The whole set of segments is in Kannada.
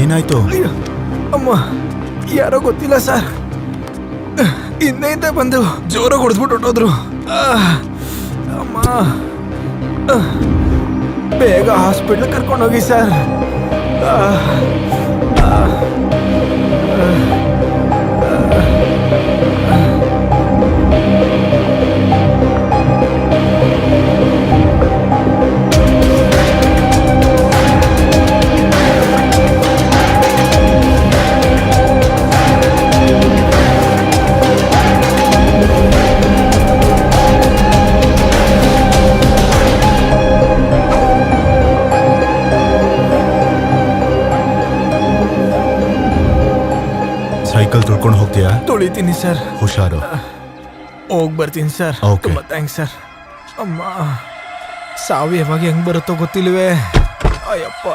ಏನಾಯ್ತು? ಅಮ್ಮ, ಯಾರೋ ಗೊತ್ತಿಲ್ಲ ಸರ್, ಹಿಂದೆಯಿಂದ ಬಂದು ಜೋರಾಗಿ ಹೊಡೆದ್ಬಿಟ್ಟು ಹೊಟ್ಟೋದ್ರು. ಅಮ್ಮ, ಬೇಗ ಹಾಸ್ಪಿಟ್ಲ್ ಕರ್ಕೊಂಡೋಗಿ ಸರ್. ಸೈಕಲ್ ತುಳ್ಕೊಂಡು ಹೋಗ್ತೀಯಾ? ತುಳಿತೀನಿ ಸರ್. ಹುಷಾರು. ಹೋಗಿ ಬರ್ತೀನಿ ಸರ್. Okay. ತುಂಬ ಥ್ಯಾಂಕ್ಸ್ ಸರ್. ಅಮ್ಮ, ಸಾವು ಯಾವಾಗ ಹೆಂಗ್ ಬರುತ್ತೋ ಗೊತ್ತಿಲ್ವೇ. ಅಯ್ಯಪ್ಪ.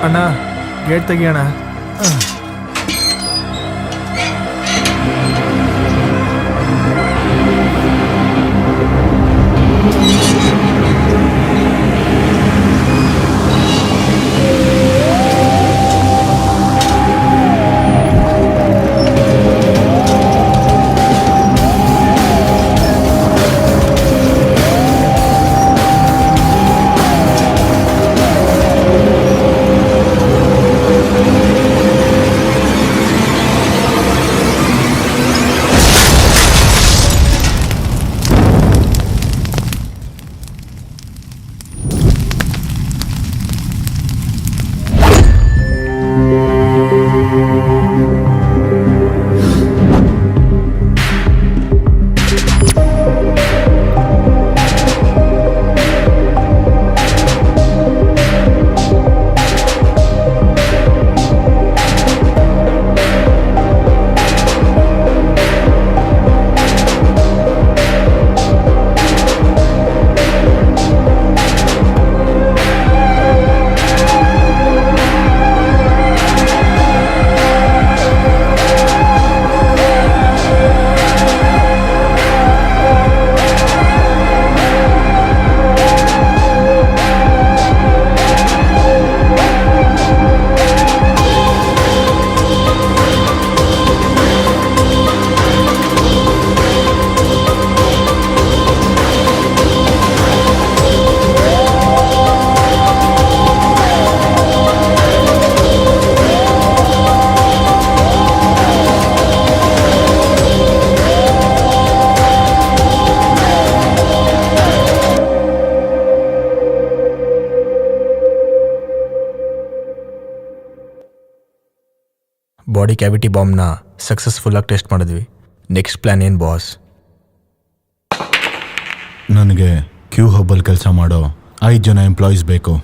ಅಣ್ಣ, ಗೇಟ್ ತೆಗಿಯೋಣ. ಬಾಡಿ ಕ್ಯಾವಿಟಿ ಬಾಂಬ್ನ ಸಕ್ಸಸ್ಫುಲ್ಲಾಗಿ ಟೆಸ್ಟ್ ಮಾಡಿದ್ವಿ. ನೆಕ್ಸ್ಟ್ ಪ್ಲ್ಯಾನ್ ಏನು ಬಾಸ್? ನನಗೆ ಕ್ಯೂ ಹಬ್ಬಲ್ಲಿ ಕೆಲಸ ಮಾಡೋ 5 ಜನ ಎಂಪ್ಲಾಯೀಸ್ ಬೇಕು.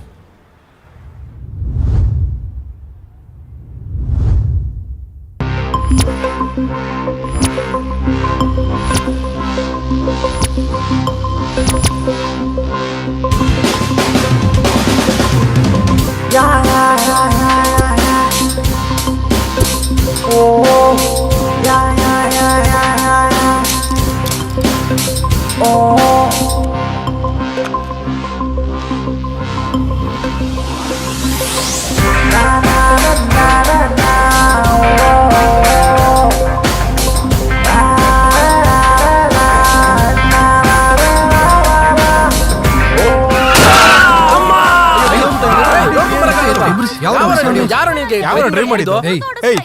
ಡ್ರೈವ್ ಮಾಡಿದ್ದು ಏಯ್, ಏಯ್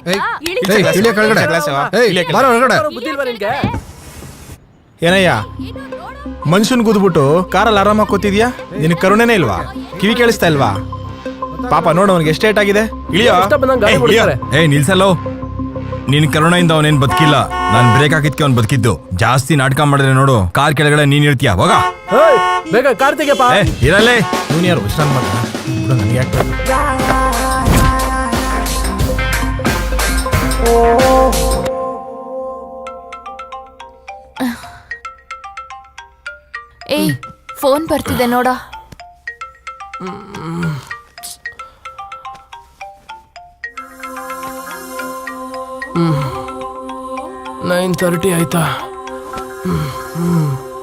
ಇಳಿಯ ಕೆಳಗಡೆ. ಏಯ್, ಬಾರೋ ಹೊರಗಡೆ. ಏನಯ್ಯ ಮನುಷ್ಯನ್ ಗುದ್ಬಿಟ್ಟು ಕಾರಲ್ಲಿ ಆರಾಮಾಗಿ ಕೂತಿದ್ಯಾ? ನಿನಗೆ ಕರುಣೆನೇ ಇಲ್ವಾ? ಕಿವಿ ಕೇಳಿಸ್ತಾ ಇಲ್ವಾ? ಪಾಪ ನೋಡು ಅವನಿಗೆ ಎಷ್ಟು ಏಟ್ ಆಗಿದೆ. ಇಳಿಯೋ. ಏಯ್ ನಿಲ್ಸಲ್ಲೋ, ನಿನ್ ಕರುಣೆಯಿಂದ ಅವನೇನ್ ಬದುಕಿಲ್ಲ. ನಾನ್ ಬ್ರೇಕ್ ಹಾಕಿದ್ಕೆ ಅವ್ನ್ ಬದುಕಿದ್ದು. ಜಾಸ್ತಿ ನಾಟಕ ಮಾಡಿದ್ರೆ ನೋಡು, ಕಾರ್ ಕೆಳಗಡೆ ನೀನ್ ಇರ್ತೀಯ. ಹೋಗ ಬೇಗ ಕಾರ್ ತೆಗೆಯಪ್ಪ. ಇರಲ್ಲೇ ಇವನು ಯಾರು ವಿಶ್ರಾಂತ ಮಾಡ ನನಗೆ ಯಾಕೆ ಏಯ್ ಫೋನ್ ಬರ್ತಿದೆ ನೋಡ. 9:30 ಆಯ್ತಾ?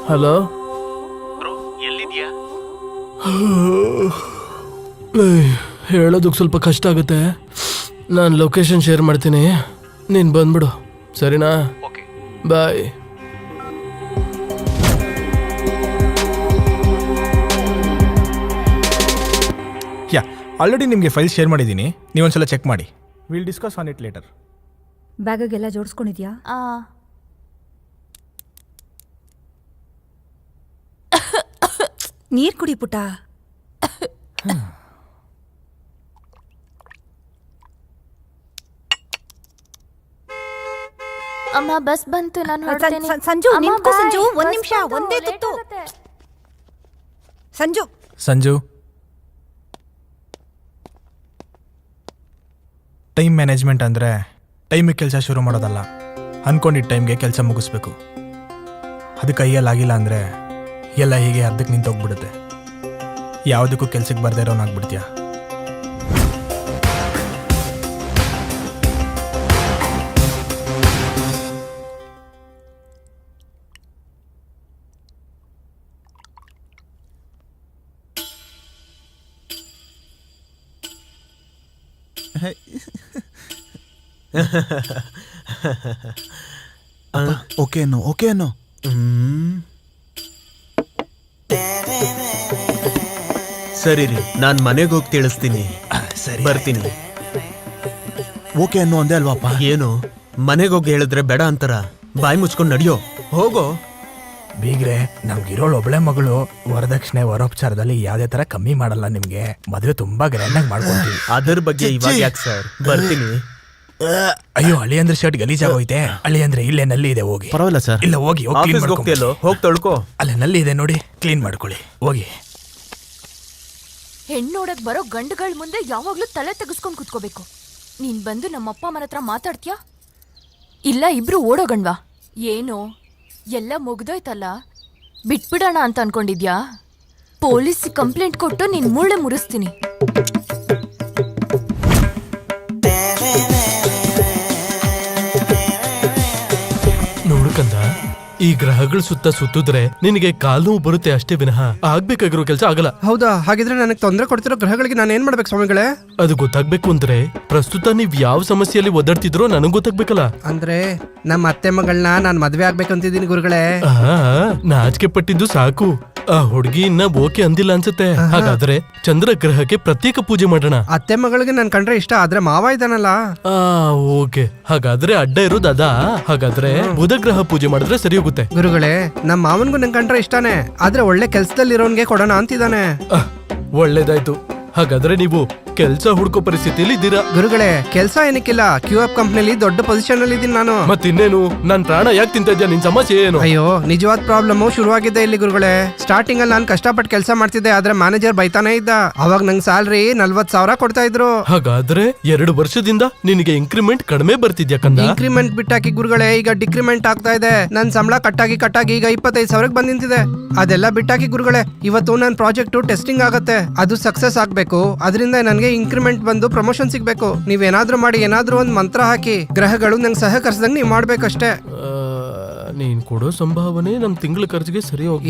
ಹಲೋ, ಹೇಳೋದಕ್ಕೆ ಸ್ವಲ್ಪ ಕಷ್ಟ ಆಗುತ್ತೆ. ನಾನು ಲೊಕೇಶನ್ ಶೇರ್ ಮಾಡ್ತೀನಿ, ನೀನು ಬಂದ್ಬಿಡು, ಸರಿನಾ? ಬಾಯ್. ಯಾ ಆಲ್ರೆಡಿ ನಿಮಗೆ ಫೈಲ್ ಶೇರ್ ಮಾಡಿದ್ದೀನಿ, ನೀವೊಂದ್ಸಲ ಚೆಕ್ ಮಾಡಿ. Will discuss on it later. ಬ್ಯಾಗಗೆಲ್ಲ ಜೋಡಿಸ್ಕೊಂಡಿದ್ಯಾ? ನೀರ್ ಕುಡಿ ಪುಟ. ಅಮ್ಮ ಬಸ್ ಬಂತು, ನಾನು ಹೊರಡ್ತೀನಿ. ಸಂಜು ಅಮ್ಮ, ನಿಂತ್ಕೋ bye. ಸಂಜು, ಒಂದ್ ಬಸ್ ನಿಮಿಷ, ಬಂತು, ಒಂದೇ late ತುತ್ತು. ಆಗುತ್ತೆ. ಸಂಜು ಸಂಜು, ಟೈಮ್ ಮ್ಯಾನೇಜ್ಮೆಂಟ್ ಅಂದರೆ ಟೈಮಿಗೆ ಕೆಲಸ ಶುರು ಮಾಡೋದಲ್ಲ, ಅಂದ್ಕೊಂಡಿದ್ದ ಟೈಮ್ಗೆ ಕೆಲಸ ಮುಗಿಸ್ಬೇಕು. ಅದು ಕೈಯಲ್ಲಾಗಿಲ್ಲ ಅಂದರೆ ಎಲ್ಲ ಹೀಗೆ ಅರ್ಧಕ್ಕೆ ನಿಂತೋಗ್ಬಿಡುತ್ತೆ. ಯಾವುದಕ್ಕೂ ಕೆಲ್ಸಕ್ಕೆ ಬರ್ದೇ ಇರೋನಾಗ್ಬಿಡ್ತೀಯ. ಓಕೆನೋ ಓಕೆನೋ. ಸರಿ ರೀ, ನಾನ್ ಮನೆಗೆ ಹೋಗಿ ತಿಳಿಸ್ತೀನಿ. ಬರ್ತೀನಿ. ಓಕೆ ಅನ್ನೋ ಅಂದೆ ಅಲ್ವಾಪ್ಪ? ಏನು ಮನೆಗೆ ಹೋಗಿ ಹೇಳಿದ್ರೆ ಬೇಡ ಅಂತಾರ? ಬಾಯಿ ಮುಚ್ಕೊಂಡು ನಡಿಯೋ, ಹೋಗೋ. ಬೀಗ್ರೆ, ನಮ್ಗಿರೋಳು ಒಬ್ಳೆ ಮಗಳು. ವರದಕ್ಷಿಣೆ ವರೋಪಚಾರದಲ್ಲಿ ಯಾವುದೇ ತರ ಕಮ್ಮಿ ಮಾಡಲ್ಲ. ನಿಮ್ಗೆ ಮದುವೆ ತುಂಬಾ ಗ್ರ್ಯಾಂಡ್ ಆಗಿ ಮಾಡ್ಕೊಳ್ತೀವಿ. ಅದ್ರ ಬಗ್ಗೆ ಇವಾಗ ಯಾಕೆ ಸರ್? ಬರ್ತೀನಿ. ಅಯ್ಯೋ, ಅಳಿ ಅಂದ್ರೆ ಶರ್ಟ್ ಗಲೀಜಾಗೋಯ್ತೆ. ಅಳಿ ಅಂದ್ರೆ ಇಲ್ಲೇ ನಲ್ಲಿ ಇದೆ, ಹೋಗಿ. ಪರವಾಗಿಲ್ಲ ಸರ್. ಇಲ್ಲ, ಹೋಗಿ ಕ್ಲೀನ್ ಆಫೀಸ್ಗೆ ಮಾಡ್ಕೊಳ್ಳಿ. ಹೋಗ್ತಿಯಲ್ಲೋ, ಹೋಗಿ ತೊಳ್ಕೊ. ಅಲ್ಲೇ ನಲ್ಲಿ ಇದೆ ನೋಡಿ, ಕ್ಲೀನ್ ಮಾಡ್ಕೊಳ್ಳಿ, ಹೋಗಿ. ಹೆಣ್ಣು ನೋಡಕ್ ಬರೋ ಗಂಡುಗಳ ಮುಂದೆ ಯಾವಾಗ್ಲೂ ತಲೆ ತೆಗೆಸ್ಕೊಂಡ್ ಕುತ್ಕೋಬೇಕು. ನೀನ್ ಬಂದು ನಮ್ಮ ಅಪ್ಪ ಅಮ್ಮನ ಹತ್ರ ಮಾತಾಡ್ತೀಯಾ? ಇಲ್ಲ ಇಬ್ರು ಓಡೋಗಣ್ವಾ? ಏನು ಎಲ್ಲ ಮುಗ್ದೋಯ್ತಲ್ಲ, ಬಿಟ್ಬಿಡೋಣ ಅಂತ ಅನ್ಕೊಂಡಿದ್ಯಾ? ಪೊಲೀಸ್ ಕಂಪ್ಲೇಂಟ್ ಕೊಟ್ಟು ನಿನ್ ಮೂಳೆ ಮುರಿಸ್ತೀನಿ. ನೋಡ್ಕಂದ, ಈ ಗ್ರಹಗಳ ಸುತ್ತ ಸುತ್ತಿದ್ರೆ ನಿನಗೆ ಕಾಲು ನೋವು ಬರುತ್ತೆ ಅಷ್ಟೇ ವಿನಃ ಆಗ್ಬೇಕಾಗಿರೋ ಕೆಲಸ ಆಗಲ್ಲ. ಹೌದಾ? ಹಾಗಿದ್ರೆ ನನಗೆ ತೊಂದರೆ ಕೊಡ್ತಿರೋ ಗ್ರಹಗಳಿಗೆ ನಾನು ಏನ್ ಮಾಡ್ಬೇಕು ಸ್ವಾಮಿಗಳೇ? ಅದು ಗೊತ್ತಾಗ್ಬೇಕು ಅಂದ್ರೆ ಪ್ರಸ್ತುತ ನೀವ್ ಯಾವ ಸಮಸ್ಯೆಯಲ್ಲಿ ಒದ್ದಾಡ್ತಿದ್ರೋ ನನಗ್ ಗೊತ್ತಾಗ್ಬೇಕಲ್ಲ. ಅಂದ್ರೆ ನಮ್ಮ ಅತ್ತೆ ಮಗಳನ್ನ ನಾನು ಮದ್ವೆ ಆಗ್ಬೇಕಂತಿದ್ದೀನಿ ಗುರುಗಳೇ. ನಾಚಿಕೆ ಪಟ್ಟಿದ್ದು ಸಾಕು. ಆ ಹುಡುಗಿ ಇನ್ನ ಓಕೆ ಅಂದಿಲ್ಲ ಅನ್ಸುತ್ತೆ. ಹಾಗಾದ್ರೆ ಚಂದ್ರ ಗ್ರಹಕ್ಕೆ ಪ್ರತ್ಯೇಕ ಪೂಜೆ ಮಾಡೋಣ. ಅತ್ತೆ ಮಗಳಿಗೆ ನನ್ ಕಂಡ್ರೆ ಇಷ್ಟ, ಆದ್ರೆ ಮಾವ ಇದಾನಲ್ಲ. ಓಕೆ, ಹಾಗಾದ್ರೆ ಅಡ್ಡ ಇರೋದು ಅದಾ? ಹಾಗಾದ್ರೆ ಬುಧ ಗ್ರಹ ಪೂಜೆ ಮಾಡಿದ್ರೆ ಸರಿ ಹೋಗುತ್ತೆ. ಗುರುಗಳೇ, ನಮ್ಮ ಮಾವನ್ಗೂ ನನ್ ಕಂಡ್ರೆ ಇಷ್ಟಾನೆ, ಆದ್ರೆ ಒಳ್ಳೆ ಕೆಲ್ಸದಲ್ಲಿ ಇರೋನ್ಗೆ ಕೊಡೋಣ ಅಂತಿದ್ದಾನೆ. ಒಳ್ಳೇದಾಯ್ತು. ಹಾಗಾದ್ರೆ ನೀವು ಕೆಲ್ಸ ಹುಡ್ಕೋ ಪರಿಸ್ಥಿತಿಯಲ್ಲಿ ಇದ್ದೀರಾ. ಗುರುಗಳೇ, ಕೆಲ್ಸ ಏನಕ್ಕಿಲ್ಲ, QF ಕಂಪ್ನಿಲಿ ದೊಡ್ಡ ಪೊಸಿಷನ್ ಅಲ್ಲಿ ಇದ್ದೀನಿ ನಾನು. ಮತ್ತಿನ್ನೇನು, ನನ್ ಪ್ರಾಣ ಯಾಕೆ ತಿಂತ ಇದ್ಯಾ? ನಿನ್ ಸಮಸ್ಯೆ ಏನು? ಅಯ್ಯೋ, ನಿಜವಾದ ಪ್ರಾಬ್ಲಮ್ ಶುರುವಾಗಿದ್ದೆ ಇಲ್ಲಿ ಗುರುಗಳೇ. ಸ್ಟಾರ್ಟಿಂಗ್ ಅಲ್ಲಿ ನಾನು ಕಷ್ಟಪಟ್ಟು ಕೆಲಸ ಮಾಡ್ತಿದ್ದೆ, ಆದ್ರೆ ಮ್ಯಾನೇಜರ್ ಬೈತಾನೆ ಇದ್ದ. ಅವಾಗ ನಂಗೆ ಸ್ಯಾಲ್ರಿ 40,000 ಕೊಡ್ತಾ ಇದ್ರು. ಹಾಗಾದ್ರೆ 2 ವರ್ಷದಿಂದ ನಿನಗೆ ಇನ್ಕ್ರಿಮೆಂಟ್ ಕಡಿಮೆ ಬರ್ತಿದ್ಯಾ ಕಂದ? ಇನ್ಕ್ರಿಮೆಂಟ್ ಬಿಟ್ಟಾಕಿ ಗುರುಗಳೇ, ಈಗ ಡಿಕ್ರಿಮೆಂಟ್ ಆಗ್ತಾ ಇದೆ. ನನ್ ಸಂಬಳ ಕಟ್ಟಾಗಿ ಈಗ 25,000 ಬಂದ್ ನಿಂತಿದೆ. ಅದೆಲ್ಲ ಬಿಟ್ಟಾಕಿ ಗುರುಗಳೇ, ಇವತ್ತು ನನ್ನ ಪ್ರಾಜೆಕ್ಟ್ ಟೆಸ್ಟಿಂಗ್ ಆಗತ್ತೆ, ಅದು ಸಕ್ಸಸ್ ಆಗ್ಬೇಕು. ಅದರಿಂದ ನನಗೆ ಇನ್ಕ್ರಿಮೆಂಟ್ ಬಂದು ಪ್ರಮೋಷನ್ ಸಿಗ್ಬೇಕು. ನೀವೇನಾದ್ರೂ ಮಾಡಿ, ಏನಾದ್ರೂ ಒಂದ್ ಮಂತ್ರ ಹಾಕಿ, ಗ್ರಹಗಳು ನಂಗೆ ಸಹಕರಿಸಿದಂಗೆ ನೀವು ಮಾಡ್ಬೇಕಷ್ಟೇ. ನೀನ್ ಕೊಡೋ ಸಂಭಾವನೆ ನಮ್ ತಿಂಗಳ ಖರ್ಚಿಗೆ ಸರಿ ಹೋಗಿ